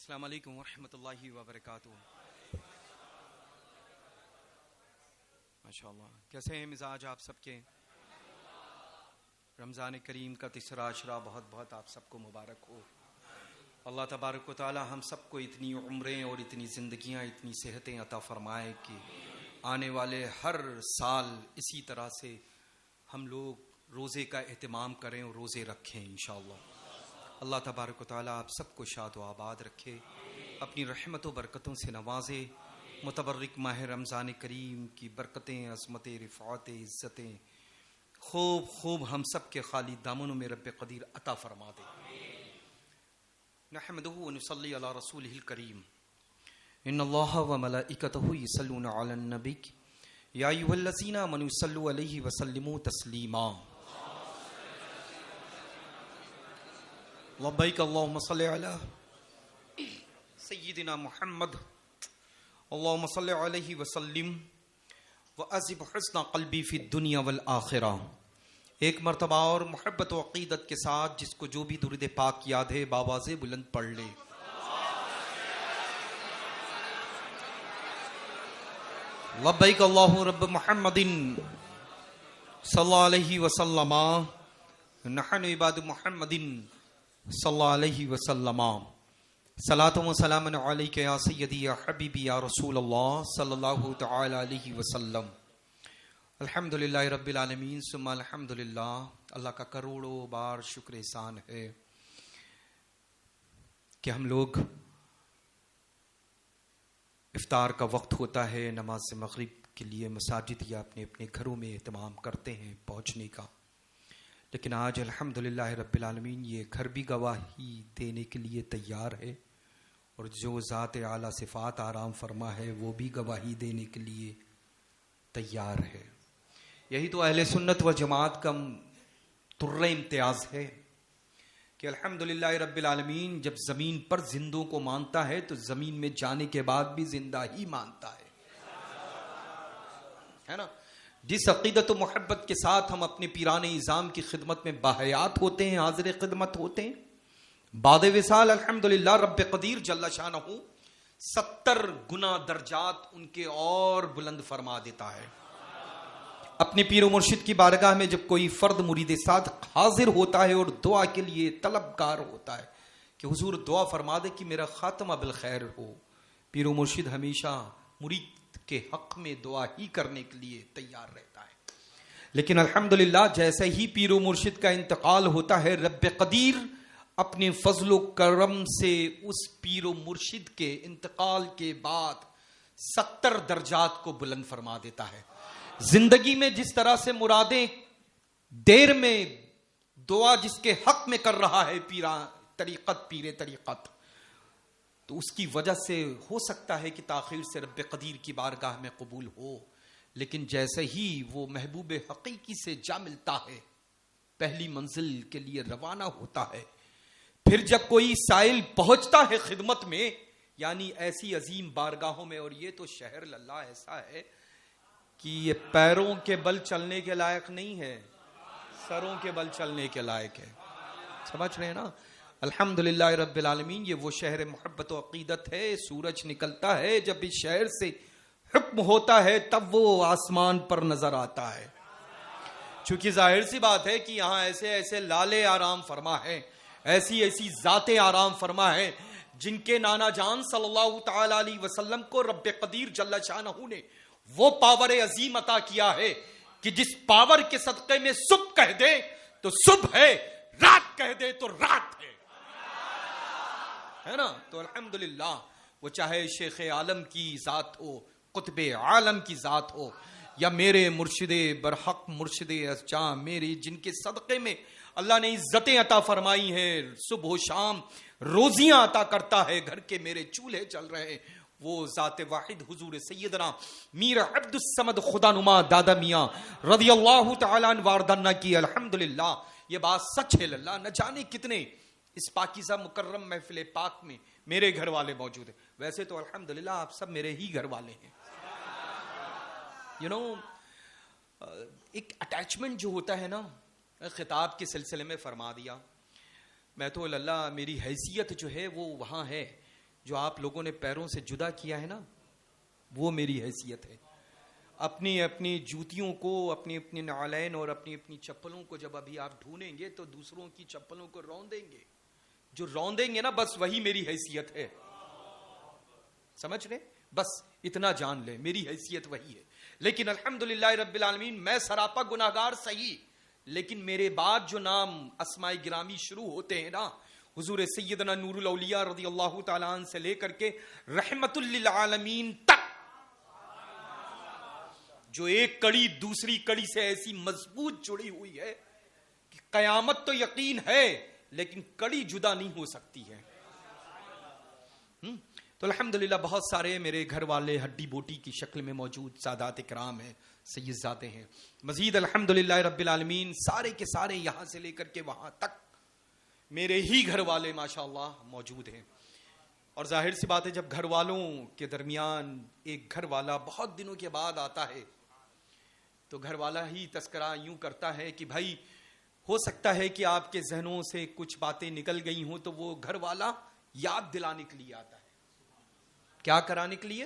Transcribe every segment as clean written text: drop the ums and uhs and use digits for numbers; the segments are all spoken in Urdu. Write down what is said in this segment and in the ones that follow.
السلام علیکم ورحمۃ اللہ وبرکاتہ. ماشاءاللہ، کیسے ہیں مزاج آپ سب کے؟ رمضان کریم کا تیسرا عشرہ بہت بہت آپ سب کو مبارک ہو. اللہ تبارک و تعالی ہم سب کو اتنی عمریں اور اتنی زندگیاں، اتنی صحتیں عطا فرمائے کہ آنے والے ہر سال اسی طرح سے ہم لوگ روزے کا اہتمام کریں اور روزے رکھیں انشاءاللہ. اللہ تبارک و تعالی آپ سب کو شاد و آباد رکھے، اپنی رحمت و برکتوں سے نوازے. متبرک ماہ رمضان کریم کی برکتیں، عظمتیں، رفعتیں، عزتیں خوب خوب ہم سب کے خالی دامنوں میں رب قدیر عطا فرما دے. نحمدہ و نصلی علی رسولہ الکریم. ان اللہ و ملائکتہ یصلون علی النبی یا ایھا الذین آمنوا صلوا علیہ وسلموا تسلیما. لبیک اللہم صلی علی سیدنا محمد اللہم صلی علیہ وسلم وعذب حسن قلبی فی الدنیا والآخرہ. ایک مرتبہ اور محبت و عقیدت کے ساتھ جس کو جو بھی درود پاک یاد ہے باواز بلند پڑھ لے. لبیک اللہ رب محمد صلی اللہ علیہ وسلم نحن عباد محمد صلی اللہ علیہ وسلم. صلاۃ و سلام علیک یا سیدی یا حبیبی یا رسول اللہ صلی اللہ تعالی علیہ وسلم. الحمدللہ رب العالمین ثم الحمدللہ. اللہ کا کروڑوں بار شکر احسان ہے کہ ہم لوگ افطار کا وقت ہوتا ہے، نماز مغرب کے لیے مساجد یا اپنے اپنے گھروں میں اہتمام کرتے ہیں پہنچنے کا. لیکن آج الحمدللہ رب العالمین یہ گھر بھی گواہی دینے کے لیے تیار ہے، اور جو ذات اعلیٰ صفات آرام فرما ہے وہ بھی گواہی دینے کے لیے تیار ہے. یہی تو اہل سنت و جماعت کا طر امتیاز ہے کہ الحمدللہ رب العالمین جب زمین پر زندوں کو مانتا ہے تو زمین میں جانے کے بعد بھی زندہ ہی مانتا ہے نا. جس عقیدت و محبت کے ساتھ ہم اپنے پیران اعظام کی خدمت میں باحیات ہوتے ہیں، حاضر خدمت ہوتے ہیں، بعد وصال الحمدللہ رب قدیر جل شانہ 70 گنا درجات ان کے اور بلند فرما دیتا ہے. اپنے پیر و مرشد کی بارگاہ میں جب کوئی فرد مرید ساتھ حاضر ہوتا ہے اور دعا کے لیے طلبگار ہوتا ہے کہ حضور دعا فرما دے کہ میرا خاتمہ بالخیر ہو، پیر و مرشد ہمیشہ مرید کے حق میں دعا ہی کرنے کے لیے تیار رہتا ہے. لیکن الحمدللہ جیسے ہی پیر و مرشد کا انتقال ہوتا ہے، رب قدیر اپنے فضل و کرم سے اس پیر و مرشد کے انتقال کے بعد 70 درجات کو بلند فرما دیتا ہے. زندگی میں جس طرح سے مرادیں دیر میں دعا جس کے حق میں کر رہا ہے پیر طریقت، تو اس کی وجہ سے ہو سکتا ہے کہ تاخیر سے رب قدیر کی بارگاہ میں قبول ہو. لیکن جیسے ہی وہ محبوب حقیقی سے جا ملتا ہے، پہلی منزل کے لیے روانہ ہوتا ہے، پھر جب کوئی سائل پہنچتا ہے خدمت میں، یعنی ایسی عظیم بارگاہوں میں، اور یہ تو شہر اللہ ایسا ہے کہ یہ پیروں کے بل چلنے کے لائق نہیں ہے، سروں کے بل چلنے کے لائق ہے. سمجھ رہے ہیں نا؟ الحمدللہ رب العالمین یہ وہ شہر محبت و عقیدت ہے. سورج نکلتا ہے جب اس شہر سے حکم ہوتا ہے تب وہ آسمان پر نظر آتا ہے. چونکہ ظاہر سی بات ہے کہ یہاں ایسے ایسے لالے آرام فرما ہے، ایسی ایسی ذاتیں آرام فرما ہے جن کے نانا جان صلی اللہ تعالی علیہ وسلم کو رب قدیر جل شانہ نے وہ پاور عظیم عطا کیا ہے کہ جس پاور کے صدقے میں صبح کہہ دے تو صبح ہے، رات کہہ دے تو رات ہے نا. تو الحمدللہ وہ چاہے شیخ عالم کی ذات ہو، قطب عالم کی ذات ہو، یا میرے مرشد برحق مرشد جاں میری جن کے صدقے میں اللہ نے عزتیں عطا فرمائی ہیں، صبح و شام روزیاں عطا کرتا ہے، گھر کے میرے چولہے چل رہے ہیں، وہ ذات واحد حضور سیدنا میر عبد الصمد خدا نما دادا میاں رضی اللہ تعالیٰ عنہ واردانہ کی. الحمدللہ یہ بات سچ ہے. اللہ نہ جانے کتنے اس پاکیزہ مکرم محفل پاک میں میرے گھر والے موجود ہیں. ویسے تو الحمدللہ آپ سب میرے ہی گھر والے ہیں. ایک اٹیچمنٹ جو ہوتا ہے نا، خطاب کے سلسلے میں فرما دیا. میں تو اللہ میری حیثیت جو ہے وہ وہاں ہے جو آپ لوگوں نے پیروں سے جدا کیا ہے نا، وہ میری حیثیت ہے. اپنی اپنی جوتیوں کو، اپنی اپنی نعلین اور اپنی اپنی چپلوں کو جب ابھی آپ ڈھونڈیں گے تو دوسروں کی چپلوں کو روندیں گے. جو روندیں گے نا، بس وہی میری حیثیت ہے. سمجھ رہے؟ بس اتنا جان لے، میری حیثیت وہی ہے. لیکن الحمدللہ رب العالمین میں سراپا گناہگار صحیح، لیکن میرے بعد جو نام اسماء گرامی شروع ہوتے ہیں نا، حضور سیدنا نور الاولیاء رضی اللہ تعالیٰ عنہ سے لے کر کے رحمت للعالمین تک، جو ایک کڑی دوسری کڑی سے ایسی مضبوط جڑی ہوئی ہے کہ قیامت تو یقین ہے لیکن کڑی جدا نہیں ہو سکتی ہے. تو الحمدللہ بہت سارے میرے گھر والے ہڈی بوٹی کی شکل میں موجود سادات اکرام ہیں، سید زادے ہیں. مزید الحمدللہ رب العالمین سارے کے سارے یہاں سے لے کر کے وہاں تک میرے ہی گھر والے ماشاءاللہ موجود ہیں. اور ظاہر سی بات ہے جب گھر والوں کے درمیان ایک گھر والا بہت دنوں کے بعد آتا ہے تو گھر والا ہی تذکرہ یوں کرتا ہے کہ بھائی ہو سکتا ہے کہ آپ کے ذہنوں سے کچھ باتیں نکل گئی ہوں، تو وہ گھر والا یاد دلانے کے لیے آتا ہے. کیا کرانے کے لیے؟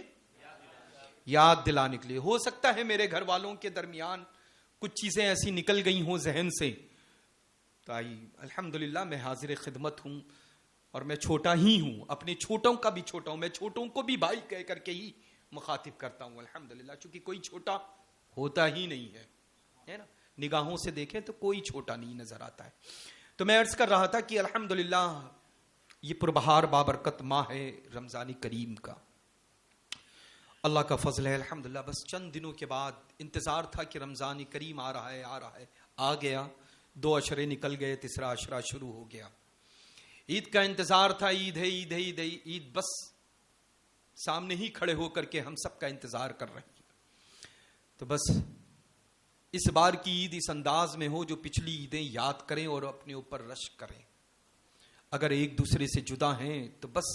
یاد دلانے کے لیے. ہو سکتا ہے میرے گھر والوں کے درمیان کچھ چیزیں ایسی نکل گئی ہوں ذہن سے، تو الحمدللہ میں حاضر خدمت ہوں. اور میں چھوٹا ہی ہوں، اپنے چھوٹوں کا بھی چھوٹا ہوں، میں چھوٹوں کو بھی بھائی کہہ کر کے ہی مخاطب کرتا ہوں الحمدللہ، چونکہ کوئی چھوٹا ہوتا ہی نہیں ہے نا. نگاہوں سے دیکھیں تو کوئی چھوٹا نہیں نظر آتا ہے. تو میں عرض کر رہا تھا کہ الحمدللہ یہ پربہار بابرکت ماہ ہے رمضان کریم کا، اللہ کا فضل ہے الحمدللہ. بس چند دنوں کے بعد انتظار تھا کہ رمضان کریم آ رہا ہے، آ گیا. 2 عشرے نکل گئے، تیسرا عشرہ شروع ہو گیا. عید کا انتظار تھا، عید ہے عید ہے عید ہے عید، بس سامنے ہی کھڑے ہو کر کے ہم سب کا انتظار کر رہے ہیں. تو بس اس بار کی عید اس انداز میں ہو جو پچھلی عیدیں یاد کریں اور اپنے اوپر رشک کریں. اگر ایک دوسرے سے جدا ہیں تو بس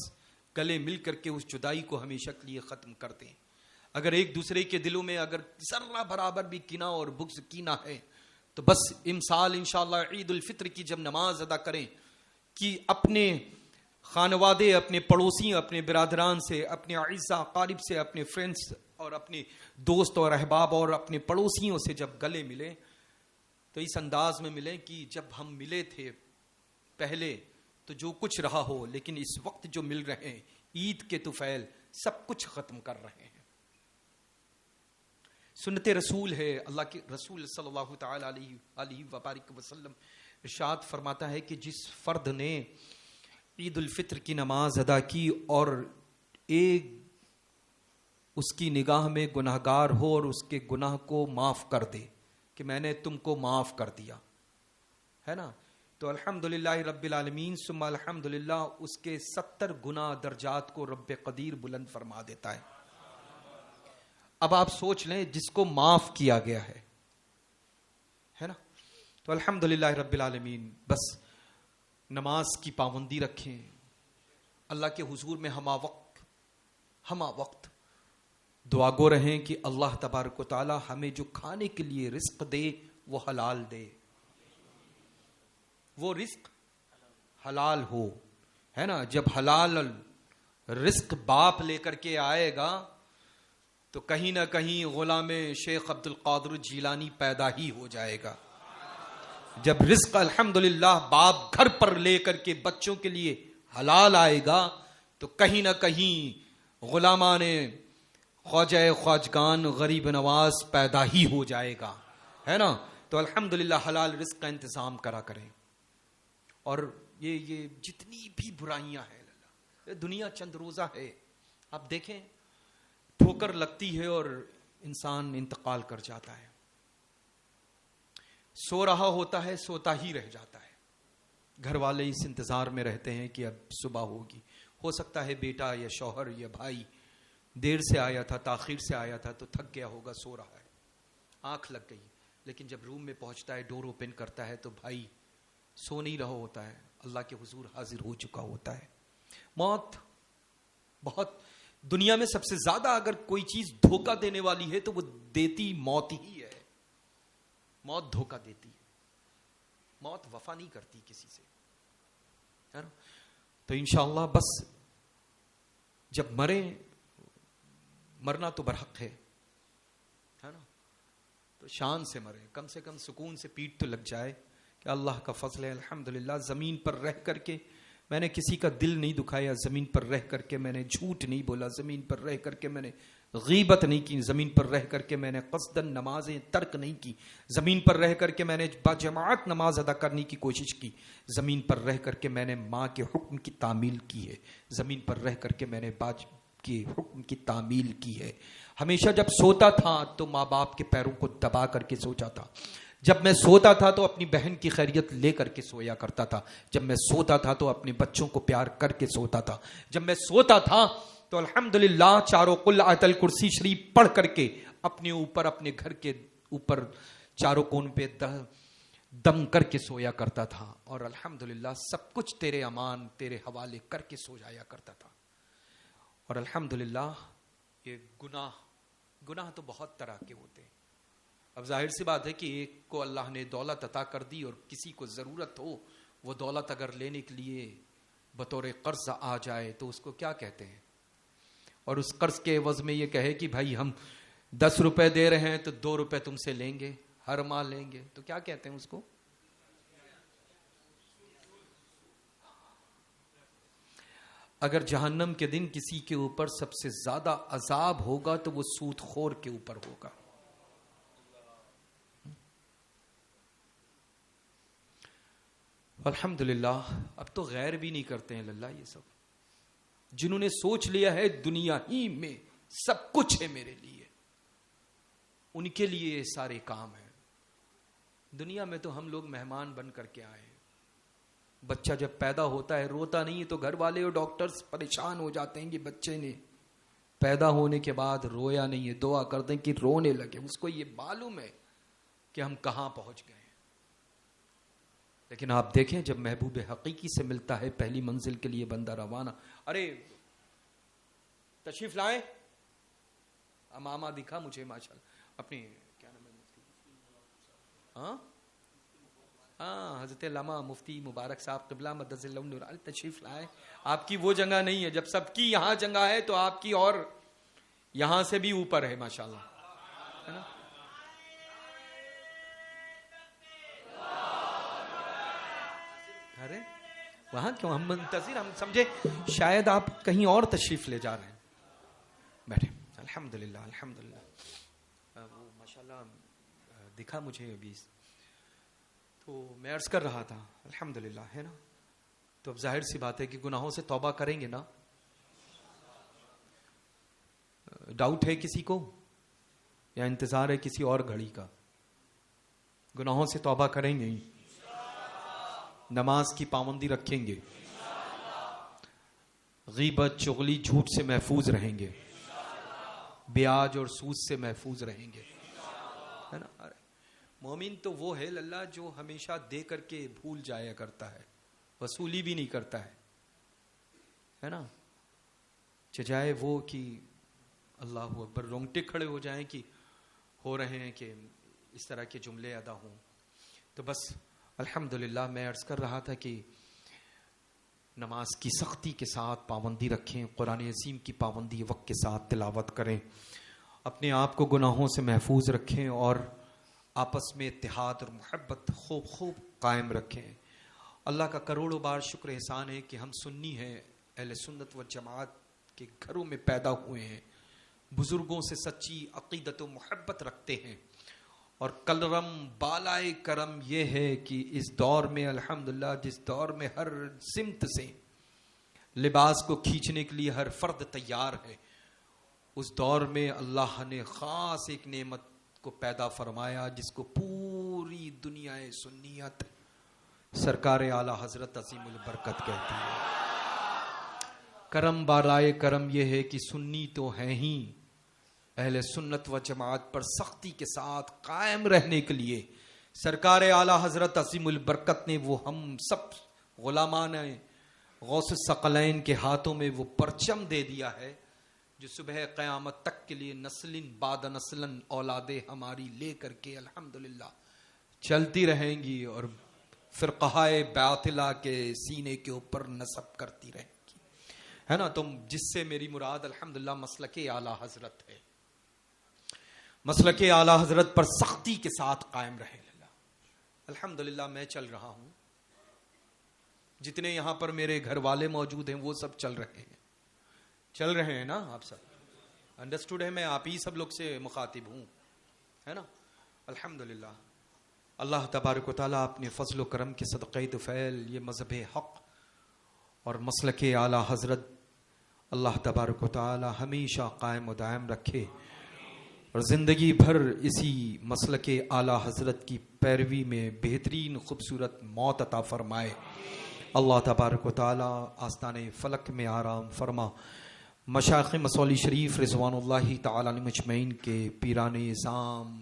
گلے مل کر کے اس جدائی کو ہمیشہ کے لیے ختم کر دیں. اگر ایک دوسرے کے دلوں میں اگر ذرہ برابر بھی کینہ اور بغض کینہ ہے تو بس امسال انشاءاللہ عید الفطر کی جب نماز ادا کریں کہ اپنے خانوادے، اپنے پڑوسی، اپنے برادران سے، اپنے اعزاء اقارب سے، اپنے فرینڈز اور اپنے دوست اور احباب اور اپنے پڑوسیوں سے جب گلے ملیں تو اس انداز میں ملیں کہ جب ہم ملے تھے پہلے تو جو کچھ رہا ہو، لیکن اس وقت جو مل رہے ہیں عید کے طفیل سب کچھ ختم کر رہے ہیں. سنت رسول ہے، اللہ کے رسول صلی اللہ تعالی علیہ وبارک وسلم ارشاد فرماتا ہے کہ جس فرد نے عید الفطر کی نماز ادا کی اور ایک اس کی نگاہ میں گناہگار ہو اور اس کے گناہ کو معاف کر دے کہ میں نے تم کو معاف کر دیا ہے نا، تو الحمدللہ رب العالمین ثم الحمدللہ اس کے 70 گنا درجات کو رب قدیر بلند فرما دیتا ہے. اب آپ سوچ لیں جس کو معاف کیا گیا ہے نا، تو الحمدللہ رب العالمین بس نماز کی پابندی رکھیں، اللہ کے حضور میں ہمہ وقت دعا گو رہیں کہ اللہ تبارک و تعالی ہمیں جو کھانے کے لیے رزق دے وہ حلال دے، وہ رزق حلال ہو ہے نا. جب حلال رزق باپ لے کر کے آئے گا تو کہیں نہ کہیں غلام شیخ عبد القادر جیلانی پیدا ہی ہو جائے گا. جب رزق الحمدللہ باپ گھر پر لے کر کے بچوں کے لیے حلال آئے گا تو کہیں نہ کہیں غلامان خواجہ خواجگان غریب نواز پیدا ہی ہو جائے گا ہے نا. تو الحمدللہ حلال رزق کا انتظام کرا کریں. اور یہ جتنی بھی برائیاں ہیں، دنیا چند روزہ ہے، آپ دیکھیں ٹھوکر لگتی ہے اور انسان انتقال کر جاتا ہے، سو رہا ہوتا ہے سوتا ہی رہ جاتا ہے. گھر والے اس انتظار میں رہتے ہیں کہ اب صبح ہوگی. ہو سکتا ہے بیٹا یا شوہر یا بھائی دیر سے آیا تھا، تاخیر سے آیا تھا تو تھک گیا ہوگا، سو رہا ہے، آنکھ لگ گئی. لیکن جب روم میں پہنچتا ہے، ڈور اوپن کرتا ہے تو بھائی سو نہیں رہا ہوتا ہے، اللہ کے حضور حاضر ہو چکا ہوتا ہے. موت بہت، دنیا میں سب سے زیادہ اگر کوئی چیز دھوکہ دینے والی ہے تو وہ دیتی موت ہی ہے. موت دھوکہ دیتی ہے، موت وفا نہیں کرتی کسی سے ہے نا. تو انشاءاللہ بس جب مرنا تو برحق ہے نا، تو شان سے مرے، کم سے کم سکون سے پیٹ تو لگ جائے کہ اللہ کا فضل ہے الحمدللہ زمین پر رہ کر کے میں نے کسی کا دل نہیں دکھایا، زمین پر رہ کر کے میں نے جھوٹ نہیں بولا، زمین پر رہ کر کے میں نے غیبت نہیں کی، زمین پر رہ کر کے میں نے قصداً نمازیں ترک نہیں کی، زمین پر رہ کر کے میں نے باجماعت نماز ادا کرنے کی کوشش کی، زمین پر رہ کر کے میں نے ماں کے حکم کی تعمیل کی ہے، زمین پر رہ کر کے میں نے باپ کے حکم کی تعمیل کی ہے۔ ہمیشہ جب سوتا تھا تو ماں باپ کے پیروں کو دبا کر کے سوچا تھا، جب میں سوتا تھا تو اپنی بہن کی خیریت لے کر کے سویا کرتا تھا، جب میں سوتا تھا تو اپنے بچوں کو پیار کر کے سوتا تھا، جب میں سوتا تھا تو الحمدللہ چاروں قل آیت الکرسی شریف پڑھ کر کے اپنے اوپر، اپنے گھر کے اوپر چاروں کون پہ دم کر کے سویا کرتا تھا، اور الحمدللہ سب کچھ تیرے امان تیرے حوالے کر کے سو جایا کرتا تھا۔ اور الحمدللہ یہ گناہ تو بہت طرح کے ہوتے ہیں۔ اب ظاہر سی بات ہے کہ ایک کو اللہ نے دولت عطا کر دی اور کسی کو ضرورت ہو، وہ دولت اگر لینے کے لیے بطور قرض آ جائے تو اس کو کیا کہتے ہیں؟ اور اس قرض کے عوض میں یہ کہے کہ بھائی ہم 10 روپے دے رہے ہیں تو 2 روپے تم سے لیں گے، ہر ماہ لیں گے، تو کیا کہتے ہیں اس کو؟ اگر جہنم کے دن کسی کے اوپر سب سے زیادہ عذاب ہوگا تو وہ سود خور کے اوپر ہوگا۔ الحمدللہ اب تو غیر بھی نہیں کرتے ہیں اللہ، یہ سب جنہوں نے سوچ لیا ہے دنیا ہی میں سب کچھ ہے میرے لیے، ان کے لیے یہ سارے کام ہیں۔ دنیا میں تو ہم لوگ مہمان بن کر کے آئے ہیں۔ بچہ جب پیدا ہوتا ہے روتا نہیں ہے تو گھر والے اور ڈاکٹرز پریشان ہو جاتے ہیں کہ بچے نے پیدا ہونے کے بعد رویا نہیں ہے، دعا کر دیں کہ رونے لگے، اس کو یہ معلوم ہے کہ ہم کہاں پہنچ گئے ہیں۔ لیکن آپ دیکھیں جب محبوب حقیقی سے ملتا ہے پہلی منزل کے لیے بندہ روانہ، ارے تشریف لائیں، امامہ دکھا مجھے ماشاءاللہ اپنی کیا نام ہے، ہاں حضرت علامہ مفتی مبارک صاحب قبلہ مدثر اللہ نور علی تشریف لائے۔ آپ کی وہ جگہ نہیں ہے، جب سب کی یہاں جگہ ہے تو آپ کی اور یہاں سے بھی اوپر ہے ماشاءاللہ، ہے نا؟ ارے وہاں کیوں، ہم منتظر، ہم سمجھے شاید آپ کہیں اور تشریف لے جا رہے ہیں۔ بیٹھے الحمدللہ الحمدللہ، وہ ماشاءاللہ دکھا مجھے ابھی، تو میں عرض کر رہا تھا الحمدللہ، ہے نا؟ تو اب ظاہر سی بات ہے کہ گناہوں سے توبہ کریں گے نا؟ ڈاؤٹ ہے کسی کو یا انتظار ہے کسی اور گھڑی کا؟ گناہوں سے توبہ کریں گے، نماز کی پابندی رکھیں گے، غیبت چغلی جھوٹ سے محفوظ رہیں گے، بیاج اور سود سے محفوظ رہیں گے، ہے نا؟ مومن تو وہ ہے اللہ جو ہمیشہ دے کر کے بھول جایا کرتا ہے، وصولی بھی نہیں کرتا ہے نا؟ چاہے وہ کہ اللہ اکبر رونگٹے کھڑے ہو جائیں کہ ہو رہے ہیں کہ اس طرح کے جملے ادا ہوں، تو بس الحمدللہ میں عرض کر رہا تھا کہ نماز کی سختی کے ساتھ پابندی رکھیں، قرآن عظیم کی پابندی وقت کے ساتھ تلاوت کریں، اپنے آپ کو گناہوں سے محفوظ رکھیں اور آپس میں اتحاد اور محبت خوب قائم رکھیں۔ اللہ کا کروڑوں بار شکر احسان ہے کہ ہم سنی ہیں، اہل سنت و جماعت کے گھروں میں پیدا ہوئے ہیں، بزرگوں سے سچی عقیدت و محبت رکھتے ہیں، اور کلرم بالائے کرم یہ ہے کہ اس دور میں الحمدللہ جس دور میں ہر سمت سے لباس کو کھینچنے کے لیے ہر فرد تیار ہے، اس دور میں اللہ نے خاص ایک نعمت کو پیدا فرمایا جس کو پوری دنیا سنیت سرکار اعلی حضرت عظیم البرکت کہتی ہے۔ کرم بالائے کرم یہ ہے کہ سنی تو ہیں ہی، اہل سنت و جماعت پر سختی کے ساتھ قائم رہنے کے لیے سرکار اعلی حضرت عظیم البرکت نے وہ ہم سب غلامان غوث الثقلین کے ہاتھوں میں وہ پرچم دے دیا ہے جو صبح قیامت تک کے لیے نسل بعد نسل اولادیں ہماری لے کر کے الحمدللہ چلتی رہیں گی اور فرقہ باطلہ کے سینے کے اوپر نصب کرتی رہیں گی۔ ہے نا. تو جس سے میری مراد الحمدللہ مسلک اعلیٰ حضرت ہے. مسلک اعلیٰ حضرت پر سختی کے ساتھ قائم رہے. الحمدللہ میں چل رہا ہوں, جتنے یہاں پر میرے گھر والے موجود ہیں وہ سب چل رہے ہیں نا. آپ سب انڈرسٹوڈ ہے, میں آپ ہی سب لوگ سے مخاطب ہوں, ہے نا. الحمدللہ اللہ تبارک و تعالیٰ اپنے فضل و کرم کے صدقہ طفیل یہ مذہب حق اور مسلک اعلیٰ حضرت اللہ تبارک و تعالیٰ ہمیشہ قائم و دائم رکھے اور زندگی بھر اسی مسلک اعلیٰ حضرت کی پیروی میں بہترین خوبصورت موت عطا فرمائے. اللہ تبارک و تعالیٰ آستان فلک میں آرام فرما. مشائخ مصولی شریف رضوان اللہ تعالیٰ علیہ مجمعین کے پیران اعظام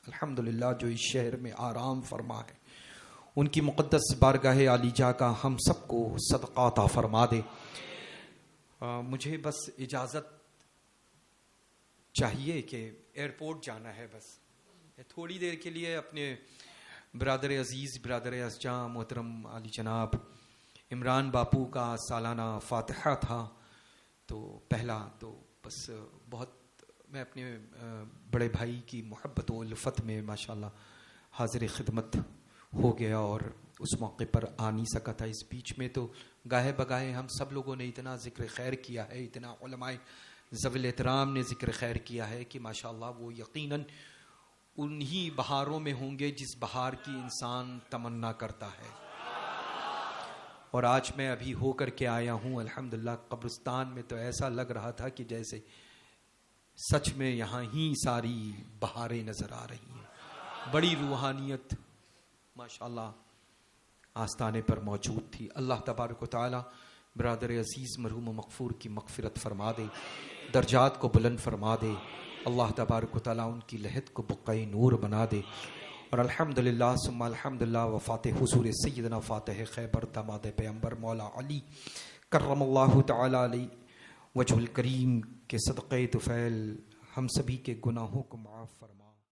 الحمدللہ جو اس شہر میں آرام فرما ہے, ان کی مقدس بارگاہ عالی جا کا ہم سب کو صدقہ عطا فرما دے. مجھے بس اجازت چاہیے کہ ایئرپورٹ جانا ہے, بس تھوڑی دیر کے لیے اپنے برادر عزیز برادر ازجاں محترم علی جناب عمران باپو کا سالانہ فاتحہ تھا, تو پہلا تو بس بہت میں اپنے بڑے بھائی کی محبت و الفت میں ماشاءاللہ حاضر خدمت ہو گیا اور اس موقع پر آ نہیں سکا تھا. اس بیچ میں تو گاہے بگاہے ہم سب لوگوں نے اتنا ذکر خیر کیا ہے, اتنا علماء ذوی احترام نے ذکر خیر کیا ہے کہ ماشاءاللہ وہ یقیناً انہی بہاروں میں ہوں گے جس بہار کی انسان تمنا کرتا ہے. اور آج میں ابھی ہو کر کے آیا ہوں الحمدللہ قبرستان میں, تو ایسا لگ رہا تھا کہ جیسے سچ میں یہاں ہی ساری بہاریں نظر آ رہی ہیں. بڑی روحانیت ماشاءاللہ آستانے پر موجود تھی. اللہ تبارک و تعالی برادر عزیز مرحوم و مغفور کی مغفرت فرما دے, درجات کو بلند فرما دے. اللہ تبارک و تعالی ان کی لحد کو بقعہ نور بنا دے. اور الحمدللہ ثم الحمدللہ وفات حضور سیدنا فاتح خیبر داماد پیغمبر مولا علی کرم اللہ تعالی علیہ وجہ الکریم کے صدقہ طفیل ہم سبھی کے گناہوں کو معاف فرما.